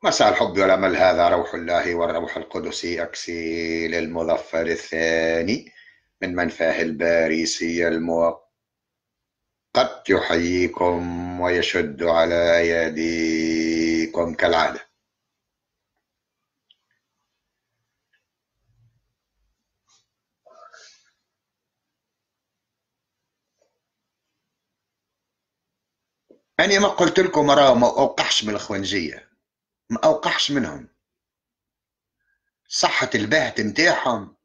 مساء الحب والأمل، هذا روح الله والروح القدس أكسي للمظفر الثاني من منفاه الباريسي الموقت، يحييكم ويشد على أيديكم كالعادة. أنا ما قلت لكم راه ما أوقحش من الإخوانجية، ما أوقحش منهم. صحة البهت متاعهم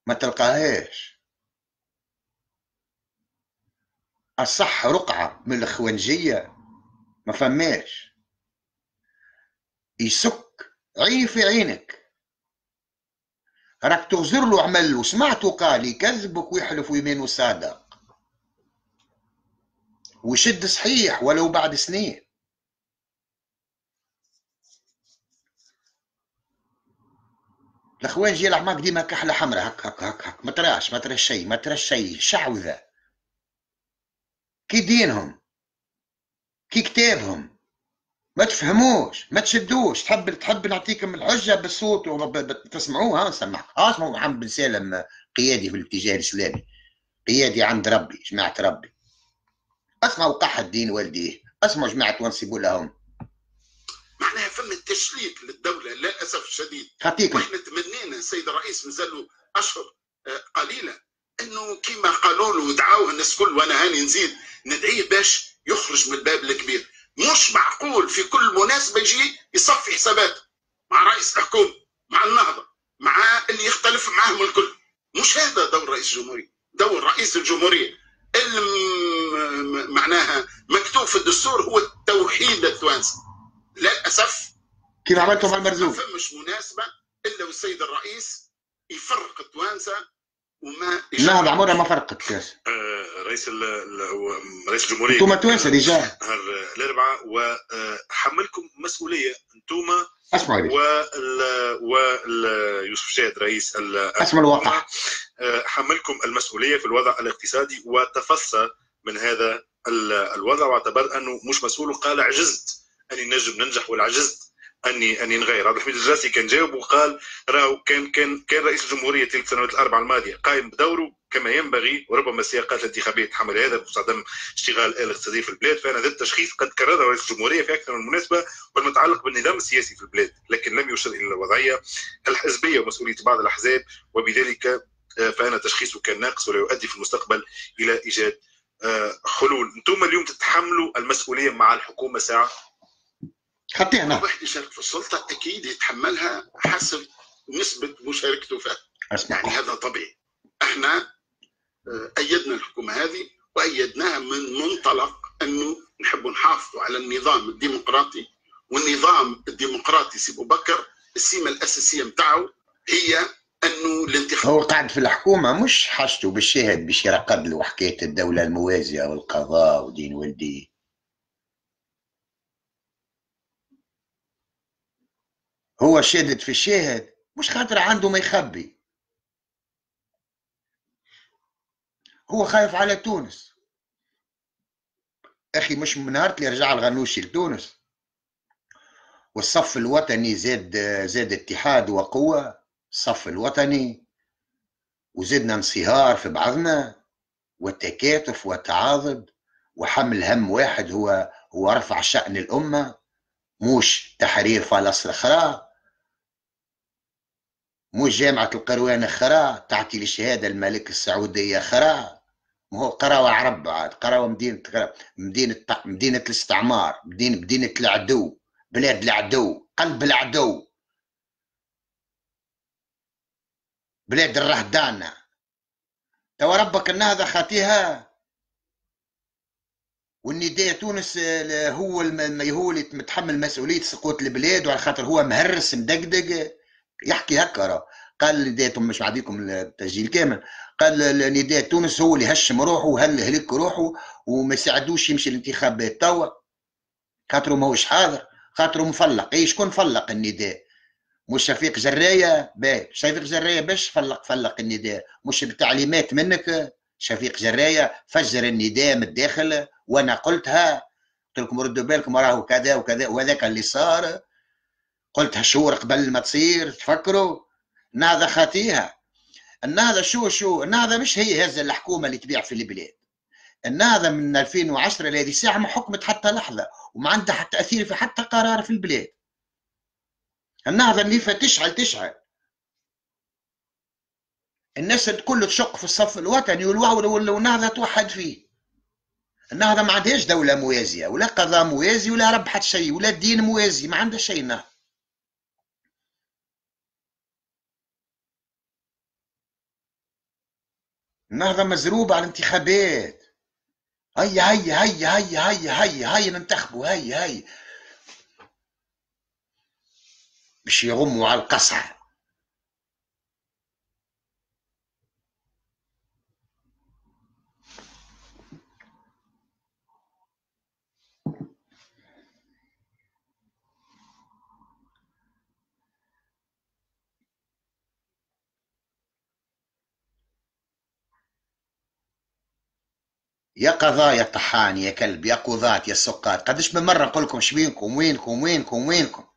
ما تلقاهاش. الصح رقعة من الإخوانجية ما فماش. يسك عيني في عينك، راك تغزر له عمل وسمعته قال يكذبك ويحلف ويمين وصادق ويشد صحيح ولو بعد سنين. الاخوان جي العماك ديما كحله حمراء هك ما تراش شيء، ما تراش شيء، شعوذه كي دينهم كي كتابهم. ما تفهموش، ما تشدوش. تحب نعطيكم الحجه بالصوت تسمعوها. نسمعها. اسمعوا محمد بن سالم قيادي في الاتجاه الاسلامي، قيادي عند ربي، جماعه ربي. اسمعوا قح الدين والديه، اسمعوا جماعه وانسبوا لهم. معناها فما تشليت للدولة للأسف الشديد. خطيكم واحنا تمنينا السيد الرئيس مازال أشهر قليلة أنه كما قالوا له ودعاوه الناس كل، وأنا هاني نزيد ندعيه باش يخرج من الباب الكبير. مش معقول في كل مناسبة يجي يصفي حساباته مع رئيس الحكومة، مع النهضة، مع اللي يختلف معاهم الكل. مش هذا دور رئيس الجمهورية. دور رئيس الجمهورية اللي معناها مكتوب في الدستور هو توحيد التوانسة. للاسف كيف عملتوا مع المرزوق؟ ما فمش مناسبه الا والسيد الرئيس يفرق التوانسه وما لا عمرها ما فرقت كاس. رئيس الجمهوريه انتم توانسه رجال نهار الاربعاء، وحملكم مسؤوليه انتم. اسمعوا لي يوسف شاهد رئيس اسمع الواقع، حملكم المسؤوليه في الوضع الاقتصادي وتفصى من هذا الوضع، واعتبر انه مش مسؤول وقال عجزت اني نجم ننجح والعجزت اني نغير. عبد الحميد الجراسي كان جاوب وقال راهو كان رئيس الجمهوريه تلك السنوات الاربعه الماضيه قائم بدوره كما ينبغي، وربما السياقات الانتخابيه تحمل هذا بصدم اشتغال الآلة الاقتصاديه في البلاد. فانا ذا التشخيص قد كرره رئيس الجمهوريه في اكثر من مناسبه والمتعلق بالنظام السياسي في البلاد، لكن لم يشر الى الوضعيه الحزبيه ومسؤوليه بعض الاحزاب، وبذلك فانا تشخيصه كان ناقص ولا يؤدي في المستقبل الى ايجاد حلول. انتم اليوم تتحملوا المسؤوليه مع الحكومه ساعه. خطينا واحد يشارك في السلطه اكيد يتحملها حسب نسبه مشاركته فيها. يعني هذا طبيعي. احنا ايدنا الحكومه هذه وايدناها من منطلق انه نحب نحافظوا على النظام الديمقراطي، والنظام الديمقراطي سي ابو بكر السمه الاساسيه نتاعو هي انه الانتخاب. هو قاعد في الحكومه مش حاجته بالشاهد باش يرقد له حكايه الدوله الموازيه والقضاء ودين والديه. هو شادد في الشاهد مش خاطر عنده ما يخبي، هو خايف على تونس. اخي مش من نهار اللي رجع الغنوشي لتونس والصف الوطني زاد اتحاد وقوه، الصف الوطني، وزدنا انصهار في بعضنا والتكاتف والتعاضد وحمل هم واحد، هو رفع شأن الأمة، مش تحرير فلسطين خرا، مش جامعة القروان خرا تعطي لشهادة الملك السعودية خرا. ما هو قراوة عرب عاد، قراوة مدينة الاستعمار، مدينة العدو، بلاد العدو، قلب العدو، بلاد الرهدانة. توا ربك النهضة خاطيها، والنداء تونس هو اللي متحمل مسؤولية سقوط البلاد، وعلى خاطر هو مهرس مدقدق يحكي هكا. قال نداء مش معديكم التسجيل كامل، قال نداء تونس هو اللي هشم روحه وهلك روحه وما يساعدوش يمشي الانتخابات توا، خاطره ماهوش حاضر، خاطره مفلق. اي شكون فلق النداء؟ مش شفيق جرايه؟ باهي شفيق جرايه باش فلق النداء، مش بتعليمات منك شفيق جرايه فجر النداء من الداخل. وانا قلتها، قلت لكم ردوا بالكم راهو كذا وكذا وهذاك اللي صار. قلت هالشهور قبل ما تصير تفكروا. النهضة خاطيها. النهضة شو النهضة مش هي هذه الحكومة اللي تبيع في البلاد. النهضة من 2010 لهذه الساعة ما حكمت حتى لحظة وما عندها حتى تأثير في حتى قرار في البلاد. النهضة اللي تشعل الناس الكل تشق في الصف الوطني والنهضة توحد فيه. النهضة ما عندهاش دولة موازية ولا قضاء موازي ولا رب حتى شيء ولا دين موازي، ما عندها شيء. النهضة مزروبة على الانتخابات. هيا ننتخبوا هيا باش يغموا على القصعة. يا قضاء يا طحان يا كلب يا قضاة يا سقاط، قداش من مرة نقول لكم شبينكم وينكم.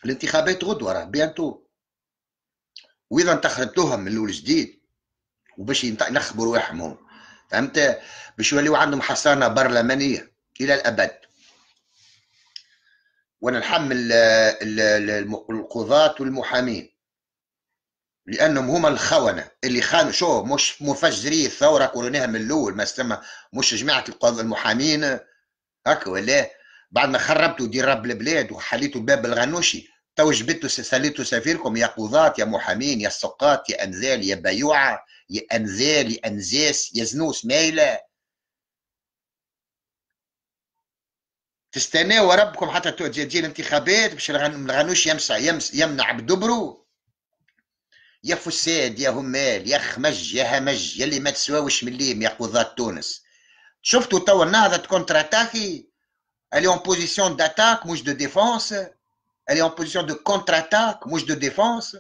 الانتخابات غدوة راه بيانتو، واذا انتخبتوهم من الاول جديد وباش ينخبوا رواحهم، فهمت، باش يوليو عندهم حصانة برلمانية الى الابد. وانا نحمل القضاة والمحامين لانهم هما الخونه اللي خانوا. شو مش مفجري الثوره قولناها من الاول، ما استمع مش جماعه المحامين هكا ولا بعد ما خربتوا رب البلاد وحليتوا باب الغنوشي تو جبتوا ساليتوا سفيركم يا قضاة يا محامين يا سقاط يا انزال يا بيوعه يا انزال يا انزاس يا زنوس مايله. تستناوا ربكم حتى تجي الانتخابات باش الغنوش يمنع بدبرو. يا فساد يا همال يا خمج يا همج يلي ما تسواوش مليم يا قضاة تونس. شفتوا تو النهضة كونتر اتاكي، elle est en position d'attaque مش de défense، elle est en position de contre-attaque مش de défense.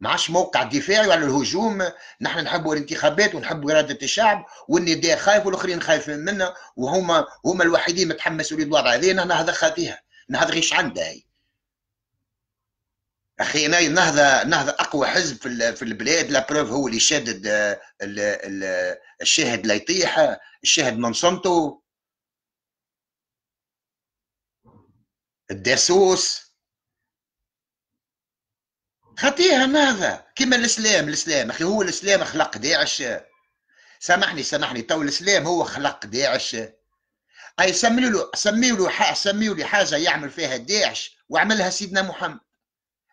ما عادش موقع دفاعي على الهجوم. نحن نحبوا الانتخابات ونحبوا إرادة الشعب والنداء خايف والاخرين خايفين منه وهم الوحيدين متحمسوا للوضع هذا. نهضة خاطيها، نهضة غيش عندها هي. اخي نهضه اقوى حزب في البلاد. لا بروف هو اللي شادد الشاهد لا يطيح، الشاهد من صمته، الداسوس خطيها النهضه كيما الاسلام اخي. هو الاسلام خلق داعش. سامحني تو الاسلام هو خلق داعش. اي سميوا له حاجه يعمل فيها داعش وعملها سيدنا محمد.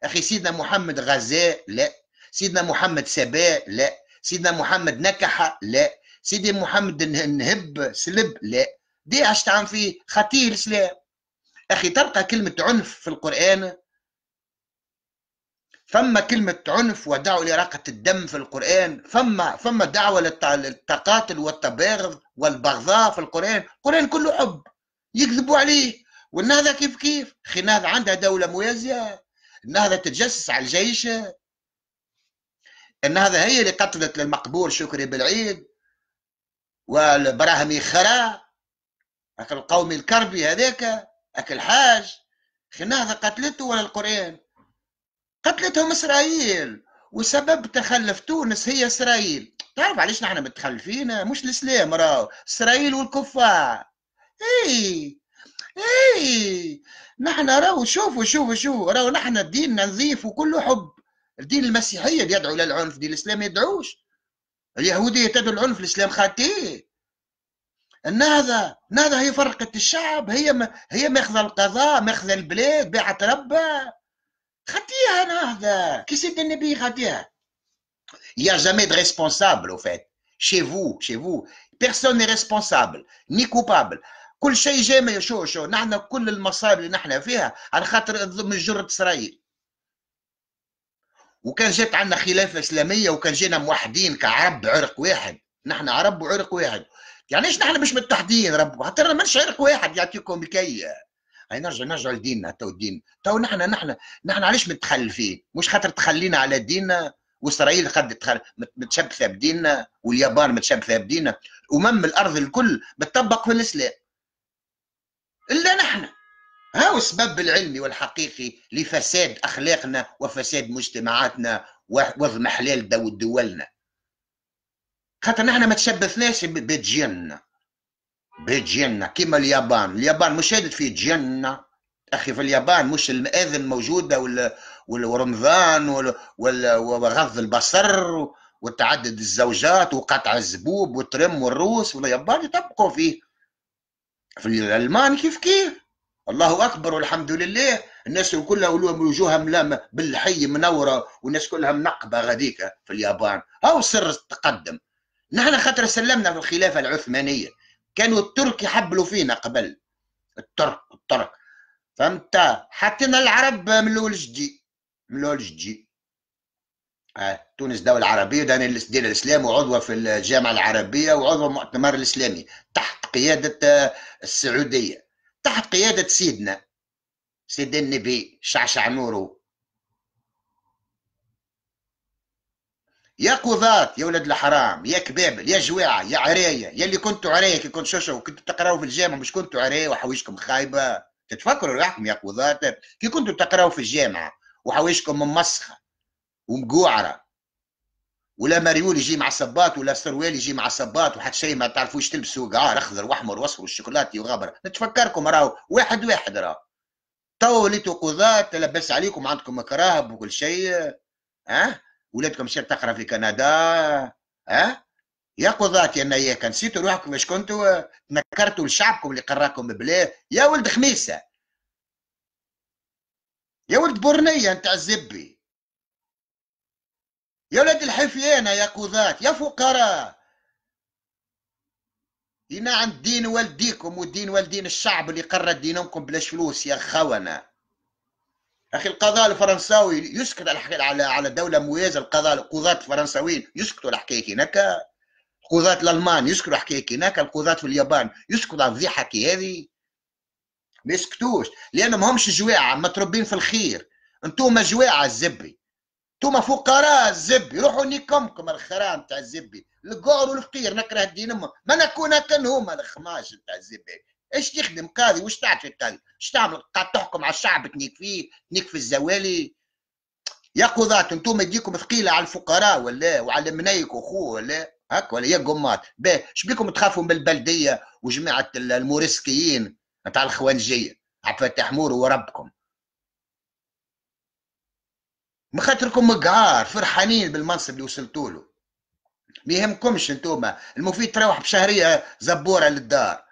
اخي سيدنا محمد غزاء لا، سيدنا محمد سباء لا، سيدنا محمد نكح لا، سيدنا محمد نهب سلب لا. داعش تعمل فيه خطير الاسلام. اخي تلقى كلمه عنف في القران، ثم كلمه عنف ودعوه لاراقه الدم في القران، ثم دعوه للتقاتل والتباغض والبغضاء في القران كله حب. يكذبوا عليه. والنهضه كيف اخي النهضه عندها دوله موازيه. النهضه تتجسس على الجيش. النهضه هي اللي قتلت للمقبور شكري بالعيد والبراهمي خرا اكل القومي الكربي هذاك اكل حاج. اخي النهضه قتلته ولا القران؟ قتلتهم اسرائيل. وسبب تخلف تونس هي اسرائيل. تعرف علاش نحن متخلفين؟ مش الاسلام، راهو اسرائيل والكفار. اي نحن راهو شوفوا راهو نحن ديننا نظيف وكله حب. الدين المسيحيه اللي يدعو للعنف، دين الاسلام ما يدعوش. اليهوديه تدعو للعنف، الاسلام خاطئ. النهضه هي فرقه الشعب، هي ماخذه القضاء، ماخذه البلاد، باعت ربها. خاطيها نهضه كي سيد النبي خاطيها. Il n'y a jamais de responsable au fait. Chez vous, personne n'est responsable ni coupable. كل شيء جاي شو نحن كل المصائب اللي نحن فيها على خاطر من جرة اسرائيل. وكان جات عندنا خلافه اسلاميه وكان جينا موحدين كعرب عرق واحد، نحن عرب وعرق واحد. يعني ايش نحن مش متحدين رب حتى مش عرق واحد يعطيكم الكي. هاي نرجع لديننا. تو الدين تو نحن علاش متخلفين؟ مش خاطر تخلينا على ديننا واسرائيل خدت متشبثه بديننا، واليابان متشبثه بديننا، الارض الكل بتطبق في الاسلام الا نحن. هاو السبب العلمي والحقيقي لفساد اخلاقنا وفساد مجتمعاتنا واضمحلال دولنا، خاطر نحن ما تشبثناش بجيننا كيما اليابان مش شادت في جنة اخي. في اليابان مش المآذن موجوده ورمضان وغض البصر وتعدد الزوجات وقطع الزبوب والترم والروس، واليابان يطبقوا فيه. في الالمان كيف الله اكبر والحمد لله، الناس كلها وجوهها ملامه بالحي منوره، والناس كلها منقبه غاديك في اليابان. هاو سر التقدم. نحن خاطر سلمنا في الخلافه العثمانيه، كانوا الترك يحبلوا فينا قبل. الترك فهمت، حطينا العرب من الاول جدي. تونس دولة عربية، دار الإسلام، وعضوة في الجامعة العربية، وعضوة المؤتمر الإسلامي تحت قيادة السعودية، تحت قيادة سيدنا النبي شعشع نورو. يا قضاة يا ولد الحرام، يا كبابل، يا جواعة، يا عراية، يا اللي كنتوا عراية كي كنتوا شوشو وكنتوا تقراوا في الجامعة، مش كنتوا عراية وحويشكم خايبة؟ تتفكروا روحكم يا قضاة كي كنتوا تقراوا في الجامعة وحويشكم ممسخة ومقوعرة، ولا مريول يجي مع صباط، ولا سروال يجي مع صباط، وحتى شيء ما تعرفوش تلبسوا قعار اخضر واحمر واصفر والشوكولاتي وغبره. نتفكركم راهو واحد راهو تو وليتوا قضاة، لبس عليكم عندكم كراهب وكل شيء. ولادكم شير تقرا في كندا. يا قضاة يا نياك، نسيتوا روحكم واش كنتوا؟ تنكرتوا لشعبكم اللي قراكم ببلاد. يا ولد خميسه، يا ولد بورنيه نتاع الزبي، يا ولاد الحفيانه، يا قضاة يا فقراء، دينا عند دين والديكم ودين والدين الشعب اللي قرر دينكم بلاش فلوس يا خونه. اخي القضاء الفرنساوي يسكت على دوله موازيه. القضاة الفرنساويين يسكتوا على حكايه هناك، القضاة الالمان يسكتوا على حكايه هناك، القضاة في اليابان يسكتوا على الفضيحه كي هذه؟ ما يسكتوش لان ما همش جواعه، متربين في الخير. انتم جواعه الزبي، انتم فقراء الزبي، روحوا نيكمكم الخرام تاع الزبي، القعر والفقير نكره الدين امه، ما نكون كان هما الخماش تاع الزبي. ايش تخدم قاضي؟ واش تعرف القاضي؟ ايش تعمل؟ قاعد تحكم على الشعب، تنيك فيه، تنيك في الزوالي. يا قضاة انتم يديكم ثقيله على الفقراء ولا وعلى منايك واخوه ولا هكا ولا يا قمات؟ باهي اش بيكم تخافوا من البلديه وجماعه المورسكيين تاع الخوانجيه؟ عبد الفتاح مور وربكم، ما خاطركم مقعار فرحانين بالمنصب اللي وصلتوا له. ما يهمكمش انتوما، المفيد تروح بشهريه زبوره للدار،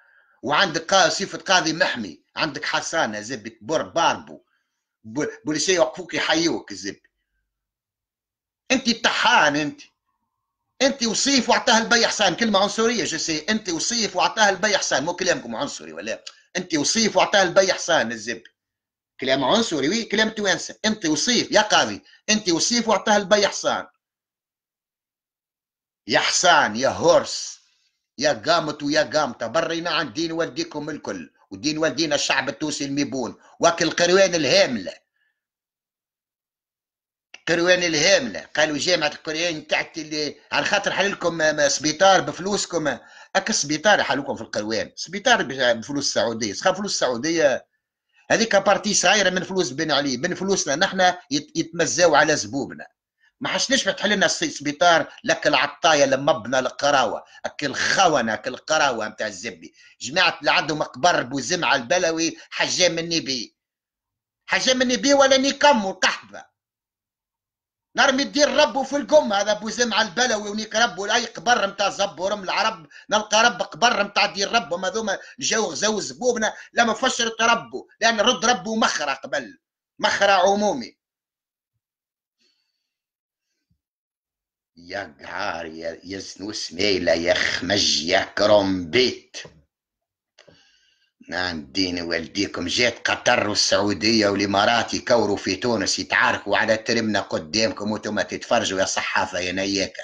وعندك صفه قاضي محمي، عندك حسانه زبت باربو بوليسيه يوقفوك يحيوك الزب. انت الطحان، انت وصيف واعطاه البي حسان، كلمه عنصريه جسي. انت وصيف واعطاه البي حسان، مو كلامكم عنصري ولا؟ انت وصيف واعطاه البي حسان الزب، كلام عنصري وي كلام توانسه. انت وصيف يا قاضي، انت وصيف واعطاه البي حسان. يا حسان يا هورس يا قامت ويا قامته، برينا عن دين والديكم الكل، ودين والدينا الشعب التونسي الميبون، واكل القروان الهامله. القروان الهامله قالوا جامعه القروان تاعت اللي على خاطر حللكم سبيطار بفلوسكم. اك السبيطار يحلوكم في القروان، سبيطار بفلوس السعوديه. سخاف فلوس السعوديه هذيك بارتي صغيره من فلوس بن علي، من فلوسنا نحن يتمزاو على زبوبنا. ما حشناش تحل لنا سبيطار لك العطايه لمبنى القراوه، اكل خونه اكل القراوه نتاع الزبي. جماعه اللي عندهم قبر بوزمعه البلوي، حجام النبي، حجام النبي ولا نيكم وقحبه نرمي الدين ربو في القم. هذا بوزمعه البلوي ونيك ربو اي قبر نتاع زبورم العرب، نلقى رب قبر نتاع دين ربهم هذوما جاو غزاو زبوبنا لما فشرت ربو، لان رد ربو مخرة قبل، مخرة عمومي. يا قعار يا زنو سميلة يا خمج يا كرومبيت، نعم دين والديكم. جات قطر والسعودية والإمارات يكوروا في تونس يتعاركوا على ترمنا قدامكم وانتم تتفرجوا يا صحافة يا نياكة.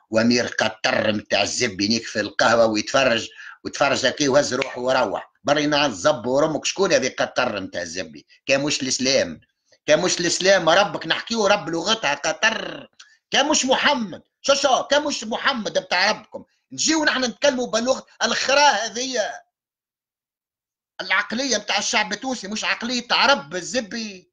وأمير قطر متاع الزب ينيك في القهوة ويتفرج هكي وهز روحه وروح. برينا عن الزب ورمك. شكون هذي قطر متاع الزبي؟ كان مش الإسلام، كان مش الإسلام ربك نحكيو رب لغتها قطر، كان مش محمد شو كان مش محمد بتاع ربكم، نجيو نحن نتكلموا بلغه الخراء هذه. العقليه بتاع الشعب التونسي مش عقليه عرب الزبي،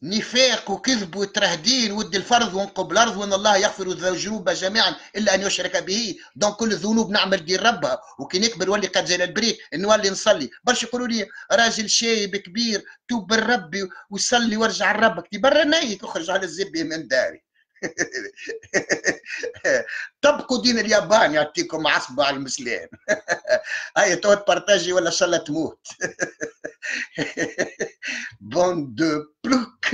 نفاق وكذب وترهدين ود الفرض ونقب الارض وان الله يغفر الذنوب جميعا الا ان يشرك به. دونك كل الذنوب نعمل دين ربها، وكي نكبر ولي قد زي البريك نولي نصلي. برش يقولوا لي راجل شايب كبير توب الرب وصلي وارجع لربك، برا نايك اخرج على الزبي من داري. طبقوا دين اليابان يعطيكم عصبة على المسلم. هاي تقعد بارتاجي ولا ان شاء الله تموت. بون دو بلوك.